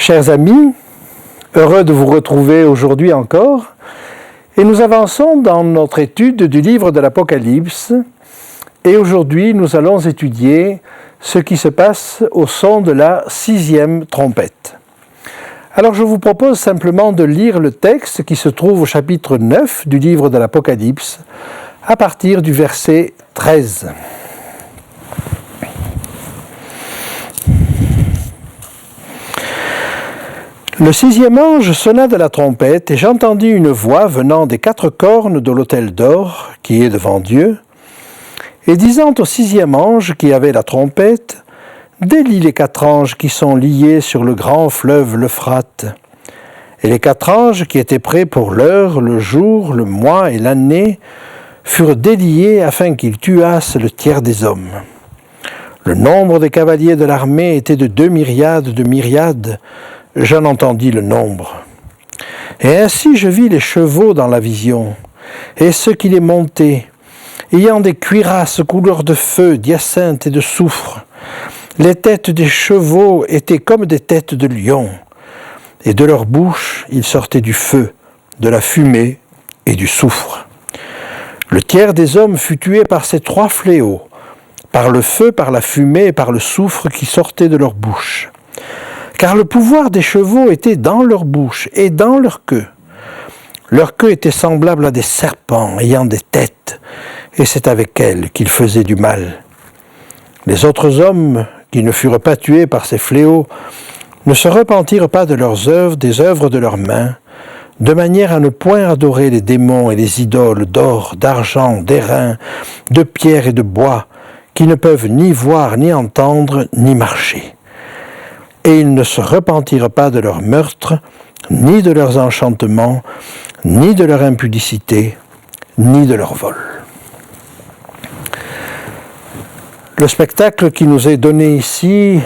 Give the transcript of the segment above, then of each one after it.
Chers amis, heureux de vous retrouver aujourd'hui encore, et nous avançons dans notre étude du livre de l'Apocalypse, et aujourd'hui nous allons étudier ce qui se passe au son de la 6e trompette. Alors je vous propose simplement de lire le texte qui se trouve au chapitre 9 du livre de l'Apocalypse, à partir du verset 13. Le 6e ange sonna de la trompette, et j'entendis une voix venant des 4 cornes de l'autel d'or qui est devant Dieu, et disant au 6e ange qui avait la trompette, « Délie les 4 anges qui sont liés sur le grand fleuve l'Euphrate. » Et les 4 anges qui étaient prêts pour l'heure, le jour, le mois et l'année furent déliés afin qu'ils tuassent le tiers des hommes. Le nombre des cavaliers de l'armée était de 2 myriades de myriades. J'en entendis le nombre. Et ainsi je vis les chevaux dans la vision, et ceux qui les montaient, ayant des cuirasses couleur de feu, d'hyacinthe et de soufre. Les têtes des chevaux étaient comme des têtes de lions, et de leur bouche il sortait du feu, de la fumée et du soufre. Le tiers des hommes fut tué par ces 3 fléaux, par le feu, par la fumée et par le soufre qui sortait de leur bouche. Car le pouvoir des chevaux était dans leur bouche et dans leur queue. Leur queue était semblable à des serpents ayant des têtes, et c'est avec elles qu'ils faisaient du mal. Les autres hommes qui ne furent pas tués par ces fléaux ne se repentirent pas de leurs œuvres, des œuvres de leurs mains, de manière à ne point adorer les démons et les idoles d'or, d'argent, d'airain, de pierre et de bois, qui ne peuvent ni voir, ni entendre, ni marcher. Et ils ne se repentirent pas de leurs meurtres, ni de leurs enchantements, ni de leur impudicité, ni de leur vol. Le spectacle qui nous est donné ici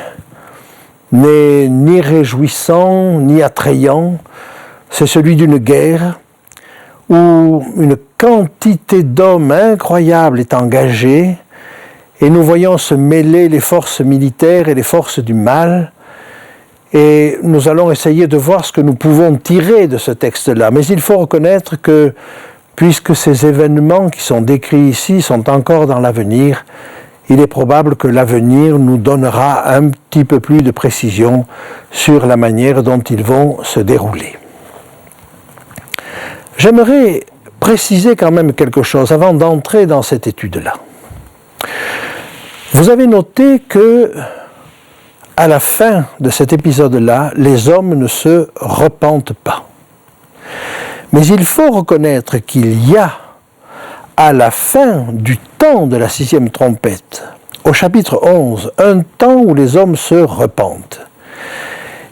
n'est ni réjouissant, ni attrayant. C'est celui d'une guerre où une quantité d'hommes incroyable est engagée, et nous voyons se mêler les forces militaires et les forces du mal. Et nous allons essayer de voir ce que nous pouvons tirer de ce texte-là. Mais il faut reconnaître que, puisque ces événements qui sont décrits ici sont encore dans l'avenir, il est probable que l'avenir nous donnera un petit peu plus de précision sur la manière dont ils vont se dérouler. J'aimerais préciser quand même quelque chose avant d'entrer dans cette étude-là. Vous avez noté que à la fin de cet épisode-là, les hommes ne se repentent pas. Mais il faut reconnaître qu'il y a, à la fin du temps de la 6e trompette, au chapitre 11, un temps où les hommes se repentent.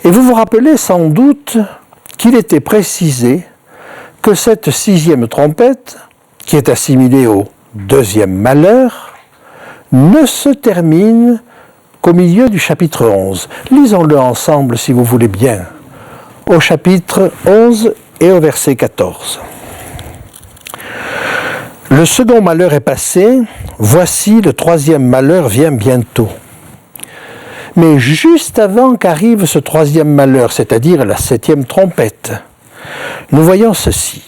Et vous vous rappelez sans doute qu'il était précisé que cette 6e trompette, qui est assimilée au 2e malheur, ne se termine qu'au milieu du chapitre 11. Lisons-le ensemble si vous voulez bien, au chapitre 11 et au verset 14. Le second malheur est passé, voici le 3e malheur vient bientôt. Mais juste avant qu'arrive ce 3e malheur, c'est-à-dire la 7e trompette, nous voyons ceci.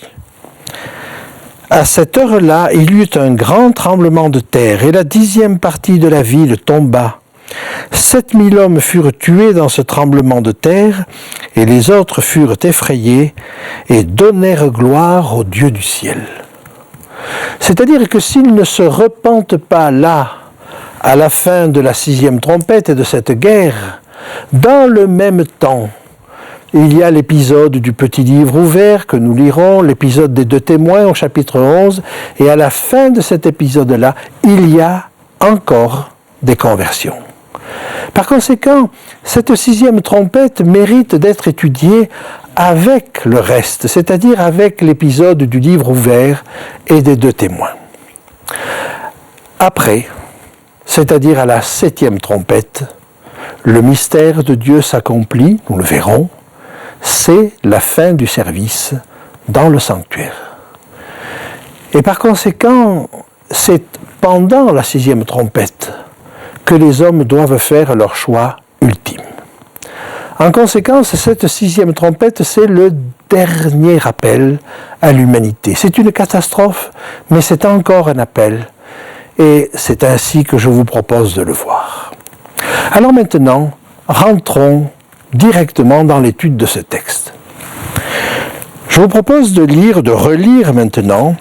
À cette heure-là, il y eut un grand tremblement de terre, et la 10e partie de la ville tomba. 7000 hommes furent tués dans ce tremblement de terre, et les autres furent effrayés et donnèrent gloire au Dieu du ciel. C'est-à-dire que s'ils ne se repentent pas là, à la fin de la 6e trompette et de cette guerre, dans le même temps, il y a l'épisode du petit livre ouvert que nous lirons, l'épisode des 2 témoins au chapitre 11, et à la fin de cet épisode-là, il y a encore des conversions. Par conséquent, cette 6e trompette mérite d'être étudiée avec le reste, c'est-à-dire avec l'épisode du livre ouvert et des 2 témoins. Après, c'est-à-dire à la 7e trompette, le mystère de Dieu s'accomplit, nous le verrons, c'est la fin du service dans le sanctuaire. Et par conséquent, c'est pendant la 6e trompette que les hommes doivent faire leur choix ultime. En conséquence, cette sixième trompette, c'est le dernier appel à l'humanité. C'est une catastrophe, mais c'est encore un appel. Et c'est ainsi que je vous propose de le voir. Alors maintenant, rentrons directement dans l'étude de ce texte. Je vous propose de relire maintenant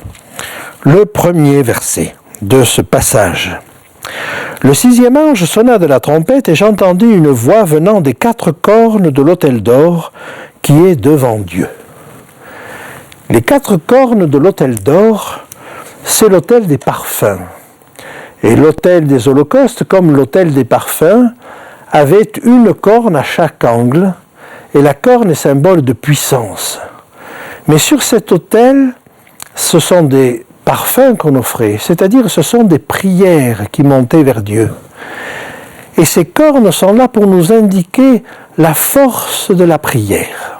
le premier verset de ce passage. Le sixième ange sonna de la trompette et j'entendis une voix venant des quatre cornes de l'autel d'or qui est devant Dieu. Les quatre cornes de l'autel d'or, c'est l'autel des parfums. Et l'autel des holocaustes, comme l'autel des parfums, avait une corne à chaque angle, et la corne est symbole de puissance. Mais sur cet autel, ce sont des parfums qu'on offrait, c'est-à-dire ce sont des prières qui montaient vers Dieu. Et ces cornes sont là pour nous indiquer la force de la prière.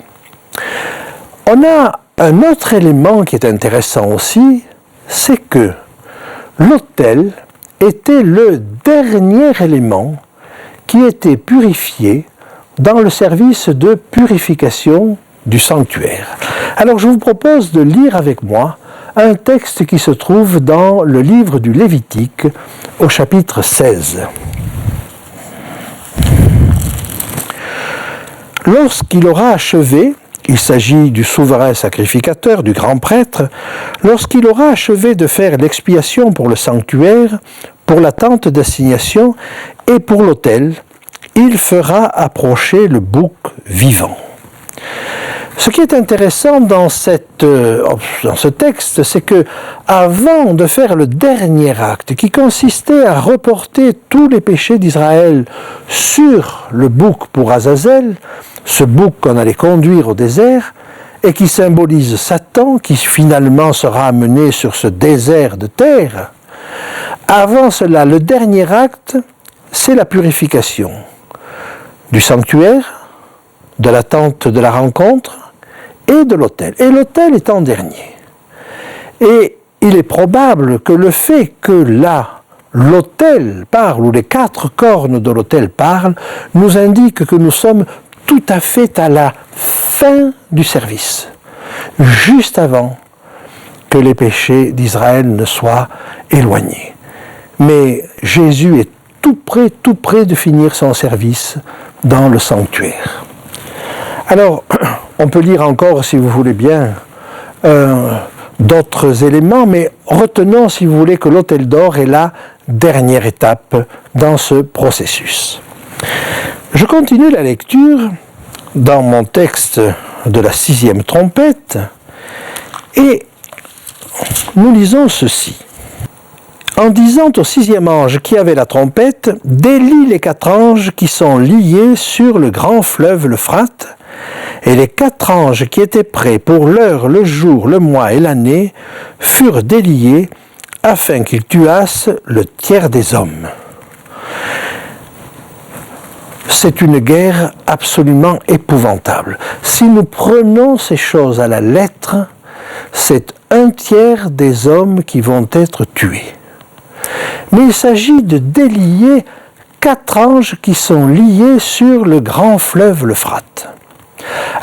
On a un autre élément qui est intéressant aussi, c'est que l'autel était le dernier élément qui était purifié dans le service de purification du sanctuaire. Alors je vous propose de lire avec moi un texte qui se trouve dans le livre du Lévitique au chapitre 16. Lorsqu'il aura achevé, il s'agit du souverain sacrificateur, du grand prêtre, lorsqu'il aura achevé de faire l'expiation pour le sanctuaire, pour la tente d'assignation et pour l'autel, il fera approcher le bouc vivant. Ce qui est intéressant dans ce texte, c'est que avant de faire le dernier acte, qui consistait à reporter tous les péchés d'Israël sur le bouc pour Azazel, ce bouc qu'on allait conduire au désert, et qui symbolise Satan, qui finalement sera amené sur ce désert de terre, avant cela, le dernier acte, c'est la purification du sanctuaire, de la tente de la rencontre, et de l'autel. Et l'autel est en dernier. Et il est probable que le fait que là, l'autel parle, ou les quatre cornes de l'autel parlent, nous indique que nous sommes tout à fait à la fin du service, juste avant que les péchés d'Israël ne soient éloignés. Mais Jésus est tout près de finir son service dans le sanctuaire. Alors, on peut lire encore, si vous voulez bien, d'autres éléments, mais retenons, si vous voulez, que l'autel d'or est la dernière étape dans ce processus. Je continue la lecture dans mon texte de la sixième trompette, et nous lisons ceci. En disant au sixième ange qui avait la trompette, délie les quatre anges qui sont liés sur le grand fleuve l'Euphrate, et les quatre anges qui étaient prêts pour l'heure, le jour, le mois et l'année furent déliés afin qu'ils tuassent le tiers des hommes. C'est une guerre absolument épouvantable. Si nous prenons ces choses à la lettre, c'est un tiers des hommes qui vont être tués. Mais il s'agit de délier quatre anges qui sont liés sur le grand fleuve l'Euphrate.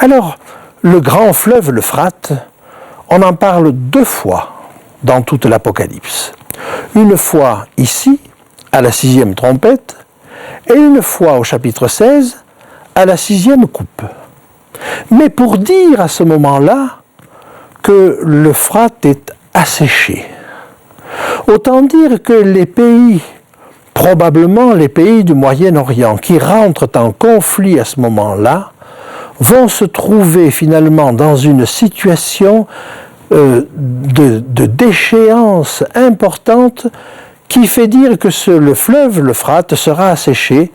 Alors, le grand fleuve l'Euphrate, on en parle deux fois dans toute l'Apocalypse. Une fois ici, à la sixième trompette, et une fois au chapitre 16, à la sixième coupe. Mais pour dire à ce moment-là que l'Euphrate est asséché. Autant dire que les pays, probablement les pays du Moyen-Orient, qui rentrent en conflit à ce moment-là, vont se trouver finalement dans une situation de déchéance importante qui fait dire que le fleuve l'Euphrate sera asséché,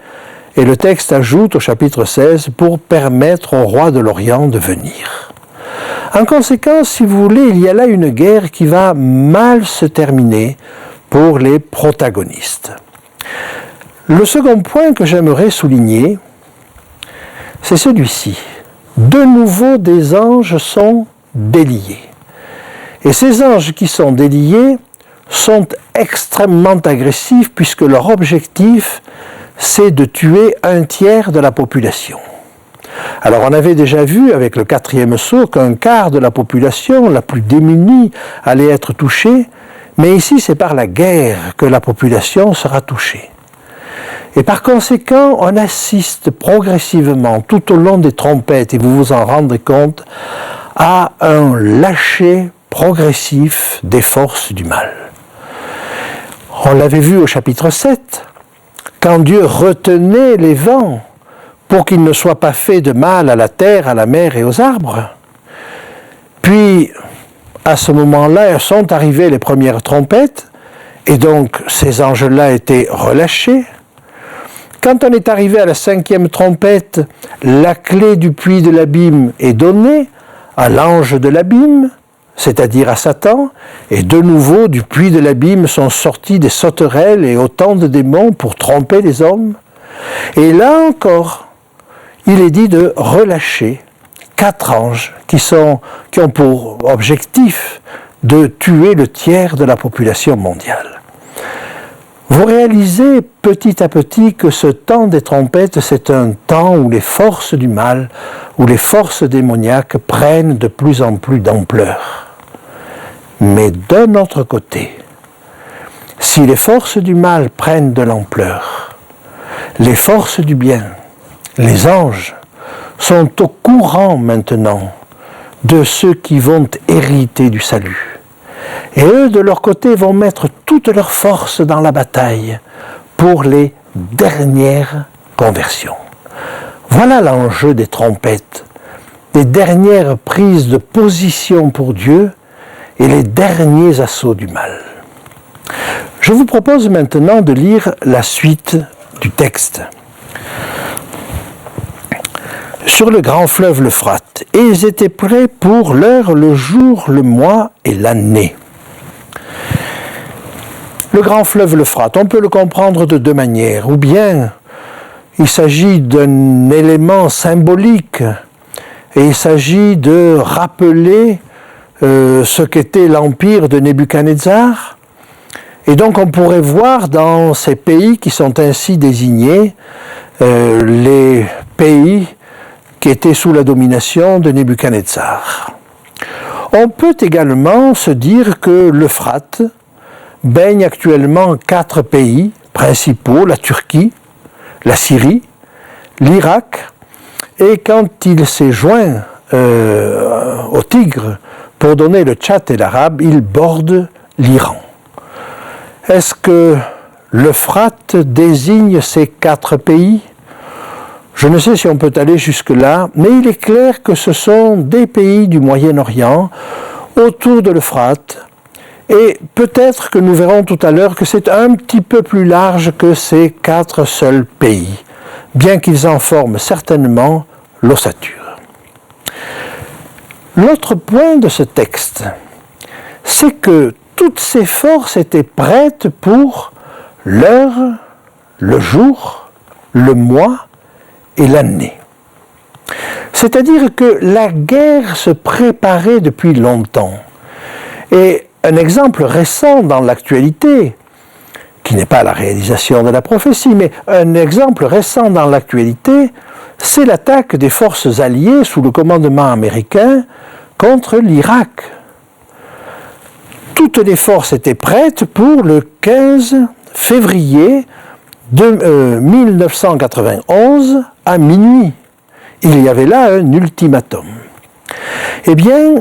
et le texte ajoute au chapitre 16 pour permettre au roi de l'Orient de venir. En conséquence, si vous voulez, il y a là une guerre qui va mal se terminer pour les protagonistes. Le second point que j'aimerais souligner, c'est celui-ci. De nouveau, des anges sont déliés. Et ces anges qui sont déliés sont extrêmement agressifs puisque leur objectif, c'est de tuer un tiers de la population. Alors on avait déjà vu avec le 4e sceau qu'un quart de la population la plus démunie allait être touchée, mais ici c'est par la guerre que la population sera touchée. Et par conséquent, on assiste progressivement tout au long des trompettes, et vous vous en rendez compte, à un lâcher progressif des forces du mal. On l'avait vu au chapitre 7, quand Dieu retenait les vents pour qu'il ne soit pas fait de mal à la terre, à la mer et aux arbres. Puis, à ce moment-là, sont arrivées les premières trompettes, et donc ces anges-là étaient relâchés. Quand on est arrivé à la 5e trompette, la clé du puits de l'abîme est donnée à l'ange de l'abîme, c'est-à-dire à Satan, et de nouveau du puits de l'abîme sont sortis des sauterelles et autant de démons pour tromper les hommes. Et là encore, il est dit de relâcher 4 anges qui ont pour objectif de tuer le tiers de la population mondiale. Vous réalisez petit à petit que ce temps des trompettes, c'est un temps où les forces du mal, où les forces démoniaques prennent de plus en plus d'ampleur. Mais d'un autre côté, si les forces du mal prennent de l'ampleur, les forces du bien, les anges, sont au courant maintenant de ceux qui vont hériter du salut. Et eux, de leur côté, vont mettre toute leur force dans la bataille pour les dernières conversions. Voilà l'enjeu des trompettes, les dernières prises de position pour Dieu et les derniers assauts du mal. Je vous propose maintenant de lire la suite du texte. Sur le grand fleuve l'Euphrate, et ils étaient prêts pour l'heure, le jour, le mois et l'année. Le grand fleuve l'Euphrate, on peut le comprendre de 2 manières. Ou bien il s'agit d'un élément symbolique et il s'agit de rappeler ce qu'était l'empire de Nebuchadnezzar. Et donc on pourrait voir dans ces pays qui sont ainsi désignés les pays qui étaient sous la domination de Nebuchadnezzar. On peut également se dire que l'Euphrate baigne actuellement 4 pays principaux, la Turquie, la Syrie, l'Irak, et quand il s'est joint au Tigre pour donner le Tchad et l'Arabe, il borde l'Iran. Est-ce que l'Euphrate désigne ces 4 pays ? Je ne sais si on peut aller jusque-là, mais il est clair que ce sont des pays du Moyen-Orient, autour de l'Euphrate, et peut-être que nous verrons tout à l'heure que c'est un petit peu plus large que ces 4 seuls pays, bien qu'ils en forment certainement l'ossature. L'autre point de ce texte, c'est que toutes ces forces étaient prêtes pour l'heure, le jour, le mois et l'année. C'est-à-dire que la guerre se préparait depuis longtemps. Et un exemple récent dans l'actualité, qui n'est pas la réalisation de la prophétie, mais un exemple récent dans l'actualité, c'est l'attaque des forces alliées sous le commandement américain contre l'Irak. Toutes les forces étaient prêtes pour le 15 février 1991 à minuit. Il y avait là un ultimatum. Eh bien,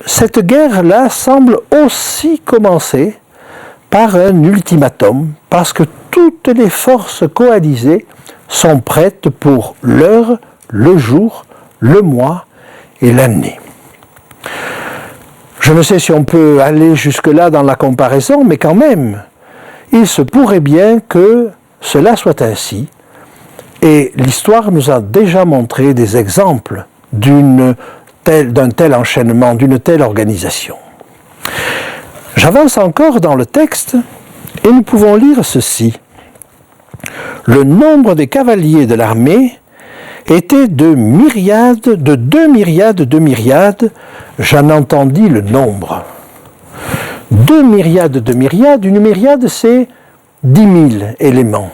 cette guerre-là semble aussi commencer par un ultimatum, parce que toutes les forces coalisées sont prêtes pour l'heure, le jour, le mois et l'année. Je ne sais si on peut aller jusque-là dans la comparaison, mais quand même, il se pourrait bien que cela soit ainsi. Et l'histoire nous a déjà montré des exemples d'un tel enchaînement, d'une telle organisation. J'avance encore dans le texte et nous pouvons lire ceci. Le nombre des cavaliers de l'armée était de 2 myriades de myriades, j'en entendis le nombre. 2 myriades de myriades, une myriade c'est 10 000 éléments.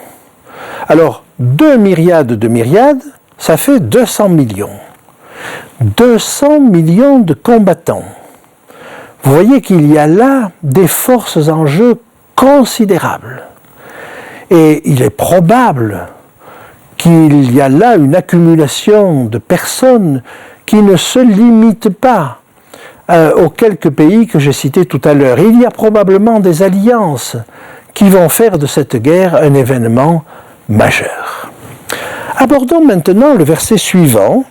Alors, 2 myriades de myriades, ça fait 200 millions. 200 millions de combattants. Vous voyez qu'il y a là des forces en jeu considérables. Et il est probable qu'il y a là une accumulation de personnes qui ne se limitent pas aux quelques pays que j'ai cités tout à l'heure. Il y a probablement des alliances qui vont faire de cette guerre un événement majeur. Abordons maintenant le verset suivant,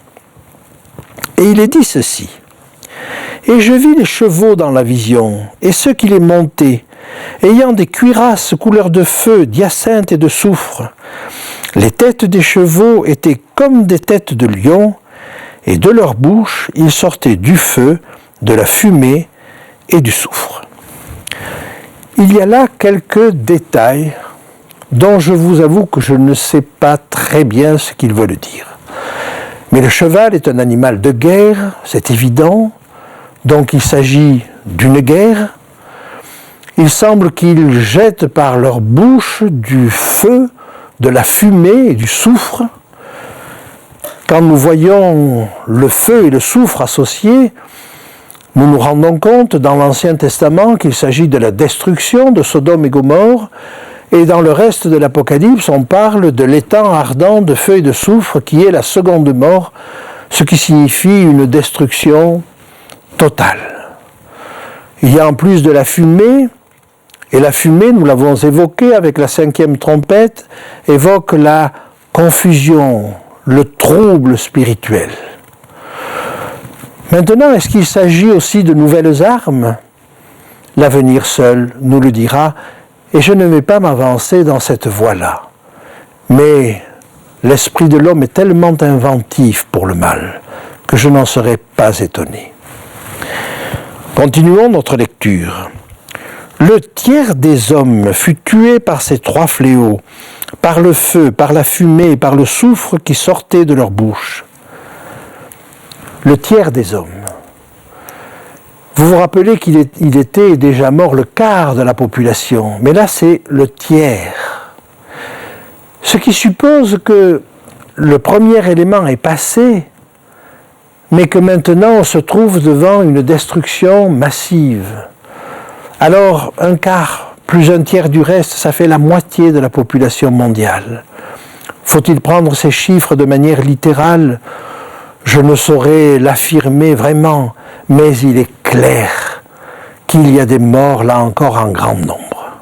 et il est dit ceci. « Et je vis les chevaux dans la vision, et ceux qui les montaient, ayant des cuirasses couleur de feu, d'hyacinthe et de soufre. Les têtes des chevaux étaient comme des têtes de lions, et de leur bouche il sortait du feu, de la fumée et du soufre. » Il y a là quelques détails dont je vous avoue que je ne sais pas très bien ce qu'ils veulent dire. Mais le cheval est un animal de guerre, c'est évident, donc il s'agit d'une guerre. Il semble qu'ils jettent par leur bouche du feu, de la fumée et du soufre. Quand nous voyons le feu et le soufre associés, nous nous rendons compte dans l'Ancien Testament qu'il s'agit de la destruction de Sodome et Gomorrhe, et dans le reste de l'Apocalypse, on parle de l'étang ardent de feu et de soufre qui est la seconde mort, ce qui signifie une destruction totale. Il y a en plus de la fumée, et la fumée, nous l'avons évoqué avec la 5e trompette, évoque la confusion, le trouble spirituel. Maintenant, est-ce qu'il s'agit aussi de nouvelles armes? L'avenir seul nous le dira, et je ne vais pas m'avancer dans cette voie-là. Mais l'esprit de l'homme est tellement inventif pour le mal que je n'en serais pas étonné. Continuons notre lecture. Le tiers des hommes fut tué par ces 3 fléaux, par le feu, par la fumée et par le soufre qui sortait de leur bouche. Le tiers des hommes. Vous vous rappelez qu'il était déjà mort le quart de la population, mais là c'est le tiers. Ce qui suppose que le premier élément est passé, mais que maintenant on se trouve devant une destruction massive. Alors un quart plus un tiers du reste, ça fait la moitié de la population mondiale. Faut-il prendre ces chiffres de manière littérale ? Je ne saurais l'affirmer vraiment, mais il est clair qu'il y a des morts là encore en grand nombre.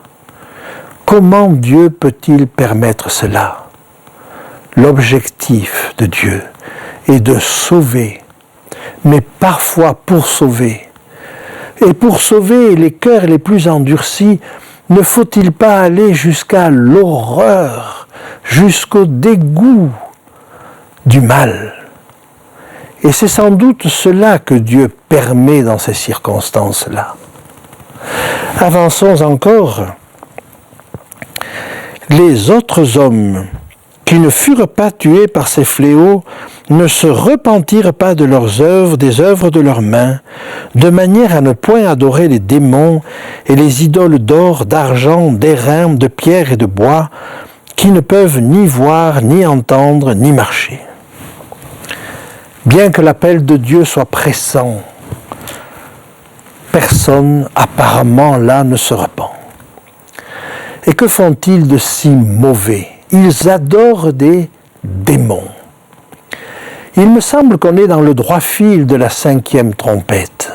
Comment Dieu peut-il permettre cela? L'objectif de Dieu est de sauver, mais parfois pour sauver. Et pour sauver les cœurs les plus endurcis, ne faut-il pas aller jusqu'à l'horreur, jusqu'au dégoût du mal? Et c'est sans doute cela que Dieu permet dans ces circonstances-là. Avançons encore. Les autres hommes qui ne furent pas tués par ces fléaux ne se repentirent pas de leurs œuvres, des œuvres de leurs mains, de manière à ne point adorer les démons et les idoles d'or, d'argent, d'airain, de pierre et de bois, qui ne peuvent ni voir, ni entendre, ni marcher. Bien que l'appel de Dieu soit pressant, personne apparemment là ne se repent. Et que font-ils de si mauvais? Ils adorent des démons. Il me semble qu'on est dans le droit fil de la 5e trompette.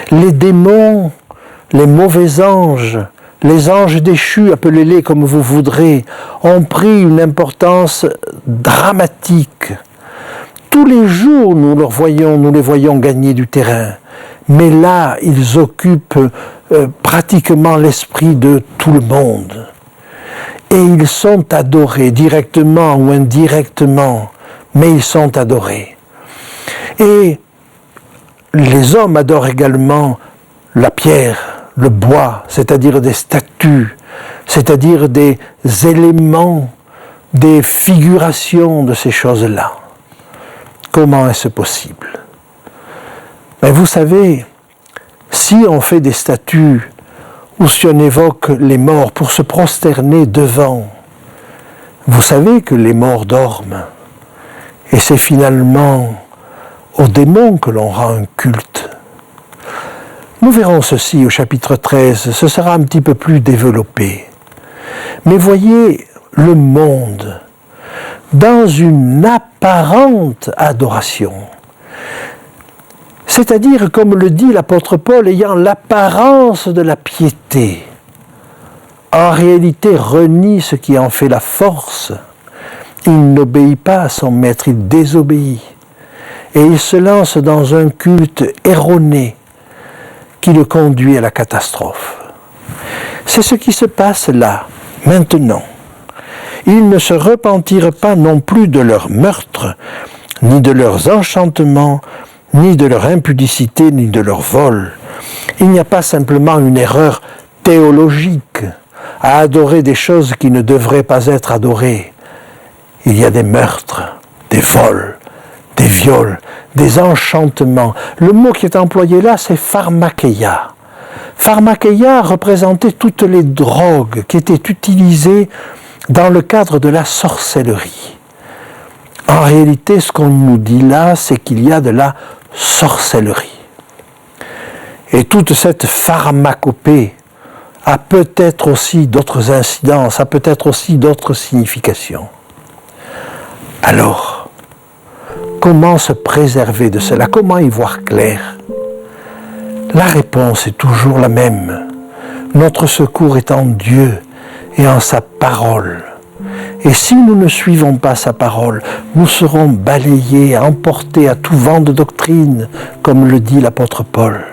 Les démons, les mauvais anges, les anges déchus, appelez-les comme vous voudrez, ont pris une importance dramatique. Tous les jours, nous les voyons gagner du terrain. Mais là, ils occupent pratiquement l'esprit de tout le monde. Et ils sont adorés, directement ou indirectement, mais ils sont adorés. Et les hommes adorent également la pierre, le bois, c'est-à-dire des statues, c'est-à-dire des éléments, des figurations de ces choses-là. Comment est-ce possible? Mais vous savez, si on fait des statues ou si on évoque les morts pour se prosterner devant, vous savez que les morts dorment. Et c'est finalement aux démons que l'on rend un culte. Nous verrons ceci au chapitre 13, ce sera un petit peu plus développé. Mais voyez le monde dans une apparente adoration. C'est-à-dire, comme le dit l'apôtre Paul, ayant l'apparence de la piété, en réalité renie ce qui en fait la force. Il n'obéit pas à son maître, il désobéit. Et il se lance dans un culte erroné qui le conduit à la catastrophe. C'est ce qui se passe là, maintenant. Ils ne se repentirent pas non plus de leur meurtre, ni de leurs enchantements, ni de leur impudicité, ni de leur vol. Il n'y a pas simplement une erreur théologique à adorer des choses qui ne devraient pas être adorées. Il y a des meurtres, des vols, des viols, des enchantements. Le mot qui est employé là, c'est pharmakeia. Pharmakeia représentait toutes les drogues qui étaient utilisées dans le cadre de la sorcellerie. En réalité, ce qu'on nous dit là, c'est qu'il y a de la sorcellerie. Et toute cette pharmacopée a peut-être aussi d'autres incidences, a peut-être aussi d'autres significations. Alors, comment se préserver de cela? Comment y voir clair? La réponse est toujours la même. Notre secours est en Dieu et en sa parole. Et si nous ne suivons pas sa parole, nous serons balayés, emportés à tout vent de doctrine, comme le dit l'apôtre Paul.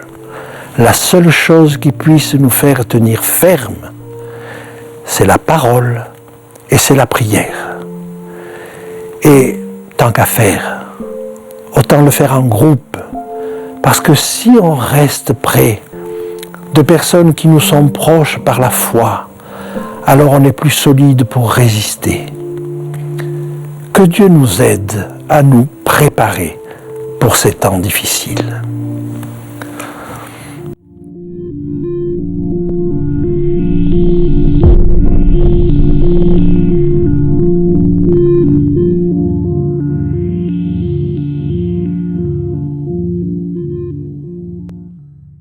La seule chose qui puisse nous faire tenir ferme, c'est la parole et c'est la prière. Et tant qu'à faire, autant le faire en groupe, parce que si on reste près de personnes qui nous sont proches par la foi, alors on est plus solide pour résister. Que Dieu nous aide à nous préparer pour ces temps difficiles.